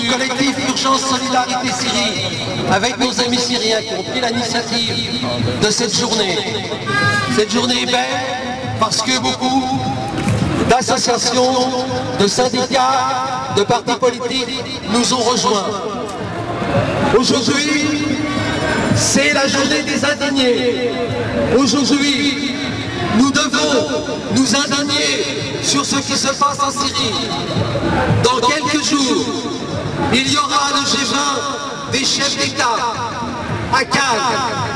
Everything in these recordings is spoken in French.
du collectif Urgence Solidarité Syrie, avec nos amis syriens qui ont pris l'initiative de cette journée. Cette journée est belle parce que beaucoup d'associations, de syndicats, de partis politiques nous ont rejoints. Aujourd'hui, c'est la journée des indignés. Aujourd'hui, nous devons nous indigner sur ce qui se passe en Syrie. Dans quelques jours, il y aura le G20 des chefs d'État à Cannes,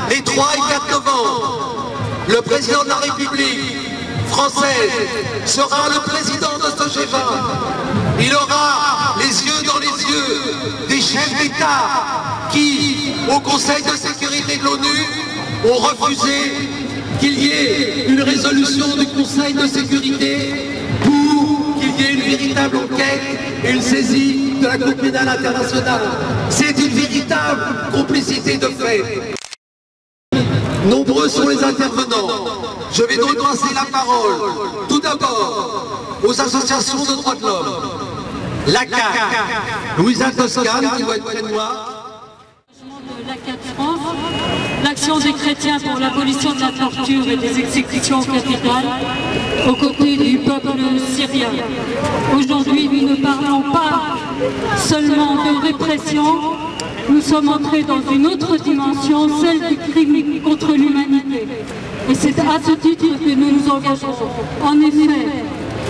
les 3 et 4 novembre. Le président de la République française sera le président de ce G20. Il aura les yeux dans les yeux des chefs d'État qui, au Conseil de sécurité de l'ONU, ont refusé qu'il y ait une résolution du Conseil de sécurité pour qu'il y ait une véritable enquête et une saisie de la Cour pénale internationale. C'est une véritable complicité de fait. Nombreux sont les intervenants. Je vais donc passer la parole, tout d'abord, aux associations de droits de l'homme. l'ACAT, Louisa Toscane, qui doit être près de moi. L'ACAT France, l'action des chrétiens pour l'abolition de la torture et des exécutions capitales, aux côtés du peuple syrien. Aujourd'hui, nous ne parlons pas seulement de répression, nous sommes entrés dans une autre dimension, celle du crime contre l'humanité. Et c'est à ce titre que nous nous engageons. En effet,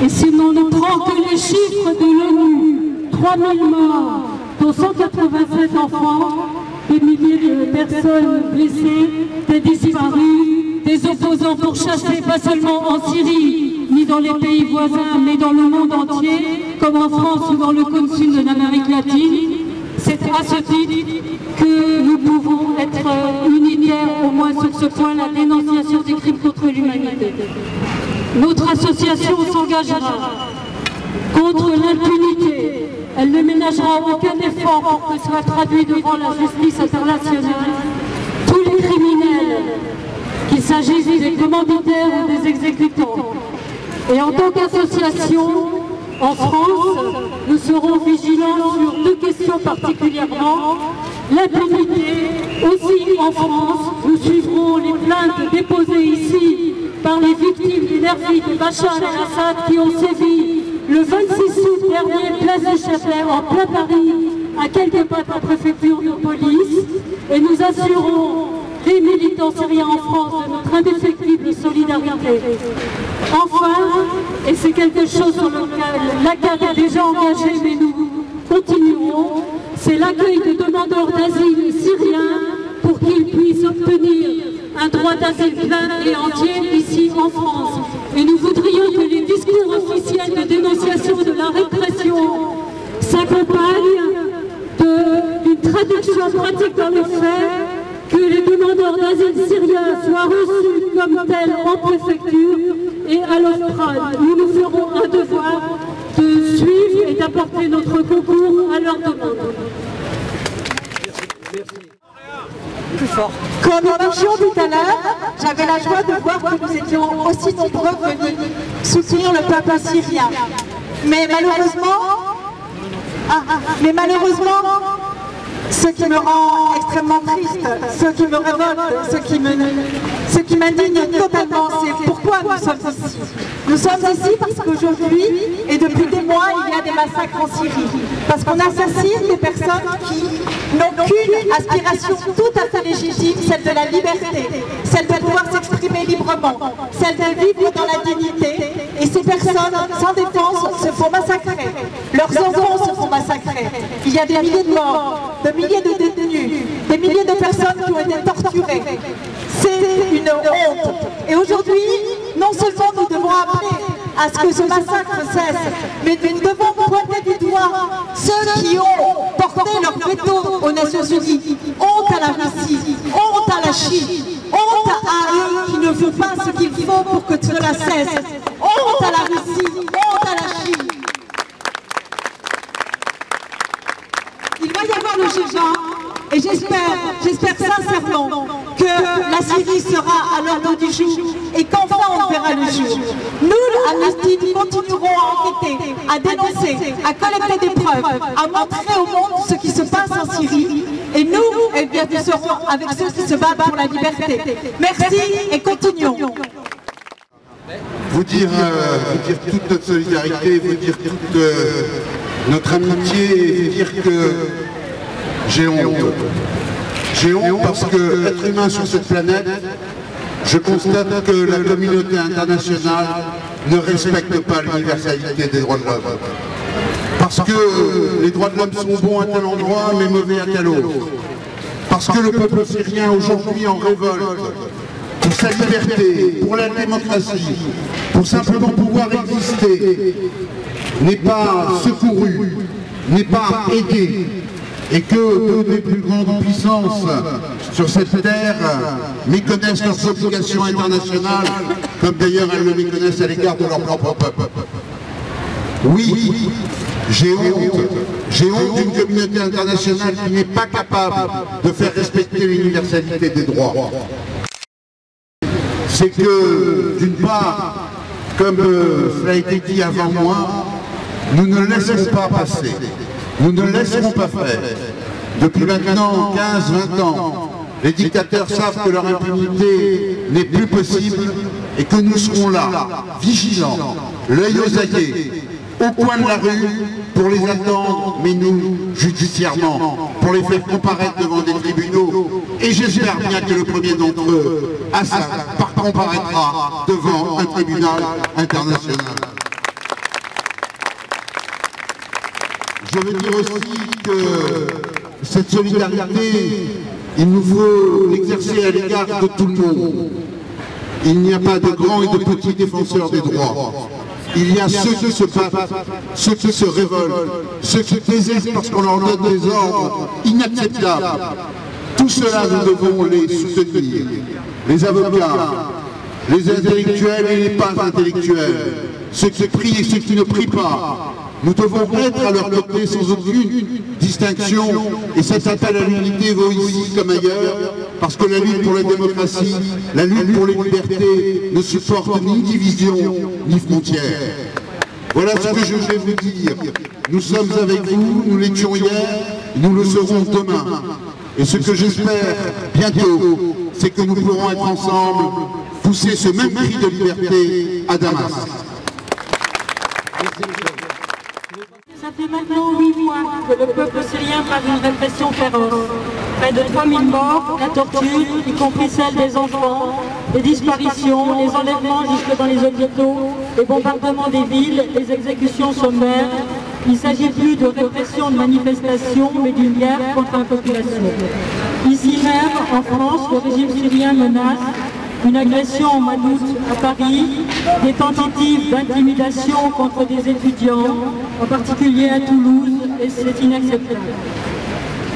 et si l'on ne prend que les chiffres de l'ONU, 3000 morts, dont 187 enfants, des milliers de personnes blessées, des disparus, des opposants pourchassés, pas seulement en Syrie, ni dans les pays voisins, mais dans le monde entier, comme en France ou dans le cône sud de l'Amérique latine. C'est à ce titre que nous pouvons être unitaires, au moins sur ce point, la dénonciation des crimes contre l'humanité. Notre association s'engagera contre l'impunité. Elle ne ménagera aucun effort pour que soit traduit devant la justice internationale tous les criminels, qu'il s'agisse des commanditaires ou des exécutants. Et en tant qu'association, en France, nous serons vigilants sur deux questions particulièrement. L'impunité, aussi en France, nous suivrons les plaintes déposées ici par les victimes du nervi de Bachar el-Assad qui ont sévi le 26 août dernier, place du Châtelet, en plein Paris, à quelques pas de la préfecture de police. Et nous assurons les militants syriens en France de notre indéfectible solidarité. Enfin, et c'est quelque chose sur lequel l'ACAT est déjà engagé, mais nous continuerons, c'est l'accueil de demandeurs d'asile syriens pour qu'ils puissent obtenir un droit d'asile plein et entier ici en France. Et nous voudrions que les discours officiels de dénonciation de la répression s'accompagnent d'une traduction pratique dans les faits, que les demandeurs d'asile syriens soient reçus comme tels en préfecture et à l'OFPRA. Nous nous ferons un devoir de suivre et d'apporter notre concours à leur demande. Plus fort. Quand nous marchions tout à l'heure, j'avais la joie de voir que nous étions aussi nombreux venus soutenir le peuple syrien. Mais malheureusement, ce qui me rend extrêmement triste, ce qui me révolte, ce qui m'indigne totalement, c'est pourquoi nous sommes ici. Nous sommes ici parce qu'aujourd'hui, et depuis des mois, il y a des massacres en Syrie. Parce qu'on assassine des personnes qui n'ont qu'une aspiration tout à fait légitime, celle de la liberté, celle de pouvoir s'exprimer librement, celle de vivre dans la dignité. Et ces personnes sans défense se font massacrer. Leurs enfants se font massacrer. Il y a des milliers de morts, de milliers de détenus, des milliers de personnes qui ont été torturées. C'est une honte. Et aujourd'hui, non seulement nous devons appeler à ce que ce massacre cesse, mais nous devons pointer du doigt ceux qui ont porté leur veto aux Nations Unies. Honte à la Russie, honte à la Chine, honte à eux qui ne font pas ce qu'il faut pour que cela cesse. Honte à la Russie, honte à la Chine. Il va y avoir le G20 et j'espère sincèrement que que la Syrie sera à l'ordre du jour et qu'enfin on verra le jour. Nous, Amnesty, continuerons à enquêter, à dénoncer, à collecter des preuves, à montrer au monde ce qui se passe en Syrie. Et nous, eh bien, nous serons avec ceux qui se battent pour la liberté. Merci et continuons. Vous dire toute notre solidarité, vous dire toute notre amitié, et vous dire que j'ai honte. J'ai honte parce que être humain sur cette planète, je constate que la communauté internationale ne respecte pas l'universalité des droits de l'homme. Parce que les droits de l'homme sont bons à tel endroit, mais mauvais à tel autre. Parce que le peuple syrien aujourd'hui en révolte pour sa liberté, pour la démocratie, pour simplement pouvoir exister, n'est pas secouru, n'est pas aidé, et que deux des plus grandes puissances sur cette terre méconnaissent leurs obligations internationales, comme d'ailleurs elles le méconnaissent à l'égard de leur propre peuple. Oui, j'ai honte. J'ai honte d'une communauté internationale qui n'est pas capable de faire respecter l'universalité des droits. C'est que, d'une part, comme cela a été dit avant moi, nous ne laissons pas passer. Nous ne laisserons pas faire. Depuis maintenant 15-20 ans, les dictateurs savent que leur impunité n'est plus possible et que nous serons là, vigilants, l'œil aux aguets, au coin de la rue, pour les attendre, mais nous, judiciairement, pour les faire comparaître devant des tribunaux. Et j'espère bien que le premier d'entre eux, Assad, comparaîtra devant un tribunal international. Je veux dire aussi que cette solidarité, il nous faut l'exercer à l'égard de tout le monde. Il n'y a pas de grands et de petits défenseurs des droits. Il y a ceux qui se battent, ceux qui se révoltent, ceux qui désirent parce qu'on leur donne des ordres inacceptables. Tout cela, nous devons les soutenir. Les avocats, les intellectuels et les pas intellectuels, ceux qui prient et ceux qui ne prient pas. Nous devons être à leur côté sans aucune distinction, et cet appel à l'unité vaut ici comme ailleurs, parce que la lutte pour la démocratie, la lutte pour les libertés ne supporte ni division ni frontières. Voilà ce que je voulais vous dire. Nous sommes avec vous, nous l'étions hier, nous le serons demain. Et ce que j'espère bientôt, c'est que nous pourrons être ensemble, pousser ce même cri de liberté à Damas. Ça fait maintenant 8 mois que le peuple syrien passe une répression féroce. Près de 3000 morts, la torture, y compris celle des enfants, les disparitions, les enlèvements jusque dans les hôpitaux, les bombardements des villes, les exécutions sommaires. Il ne s'agit plus de répression de manifestations, mais d'une guerre contre la population. Ici même, en France, le régime syrien menace une agression au mois d'août à Paris, des tentatives d'intimidation contre des étudiants, en particulier à Toulouse, et c'est inacceptable.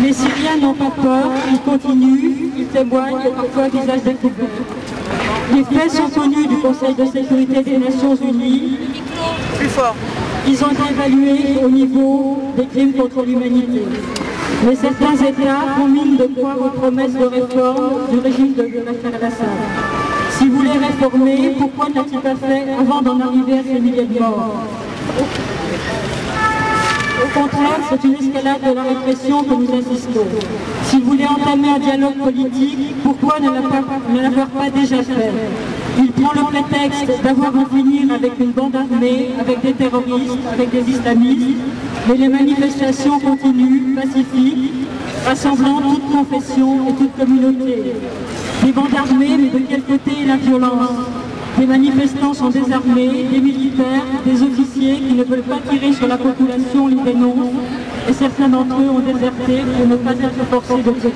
Les Syriens n'ont pas peur, ils continuent, ils témoignent, parfois visage découvert. Les faits sont connus du Conseil de sécurité des Nations Unies. Plus fort. Ils ont été évalués au niveau des crimes contre l'humanité. Mais certains États font mine de croire aux promesses de réforme du régime de Bachar el-Assad. Si vous les réformez, pourquoi n'a-t-il pas fait avant d'en arriver à ces milliers de morts? Au contraire, c'est une escalade de la répression que nous assistons. S'il voulait entamer un dialogue politique, pourquoi ne l'avoir pas déjà fait? Il prend le prétexte d'avoir à finir avec une bande armée, avec des terroristes, avec des islamistes, mais les manifestations continuent, pacifiques, rassemblant toute confession et toute communauté. Des bandes armées, mais de quel côté est la violence? Des manifestants sont désarmés, des militaires, des officiers qui ne veulent pas tirer sur la population les dénoncent, et certains d'entre eux ont déserté pour ne pas être forcés de tirer.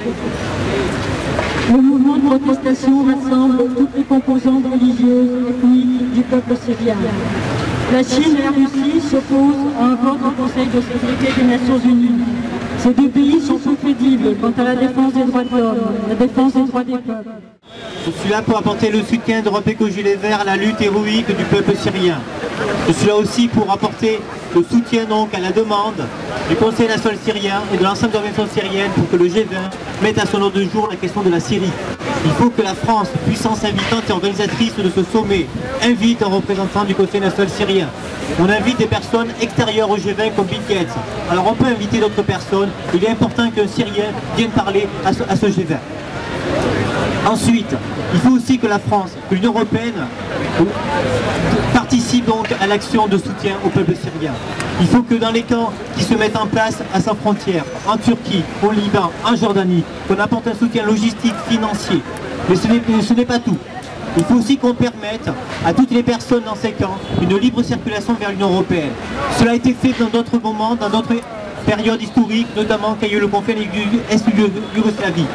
Le mouvement de protestation rassemble toutes les composantes religieuses et ethniques du peuple syrien. La Chine et la Russie s'opposent à un vote au Conseil de sécurité des Nations Unies. Ces deux pays sont peu crédibles quant à la défense des droits de l'homme, la défense des droits des peuples. Je suis là pour apporter le soutien d'Europe Éco Gilets Verts à la lutte héroïque du peuple syrien. Je suis là aussi pour apporter le soutien donc à la demande du Conseil national syrien et de l'ensemble des organisations syriennes pour que le G20 mette à son ordre du jour la question de la Syrie. Il faut que la France, puissance invitante et organisatrice de ce sommet, invite un représentant du Conseil national syrien. On invite des personnes extérieures au G20 comme Bill Gates. Alors on peut inviter d'autres personnes. Il est important qu'un Syrien vienne parler à ce G20. Ensuite, il faut aussi que la France, que l'Union européenne participe donc à l'action de soutien au peuple syrien. Il faut que dans les camps qui se mettent en place à sa frontière, en Turquie, au Liban, en Jordanie, qu'on apporte un soutien logistique, financier. Mais ce n'est pas tout. Il faut aussi qu'on permette à toutes les personnes dans ces camps une libre circulation vers l'Union européenne. Cela a été fait dans d'autres moments, dans d'autres périodes historiques, notamment quand il y a eu le conflit de Yougoslavie.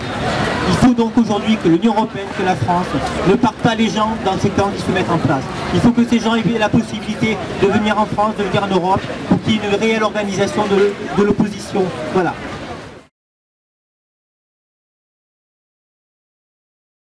Il faut donc aujourd'hui que l'Union européenne, que la France, ne parte pas les gens dans ces camps qui se mettent en place. Il faut que ces gens aient la possibilité de venir en France, de venir en Europe, pour qu'il y ait une réelle organisation de l'opposition. Voilà.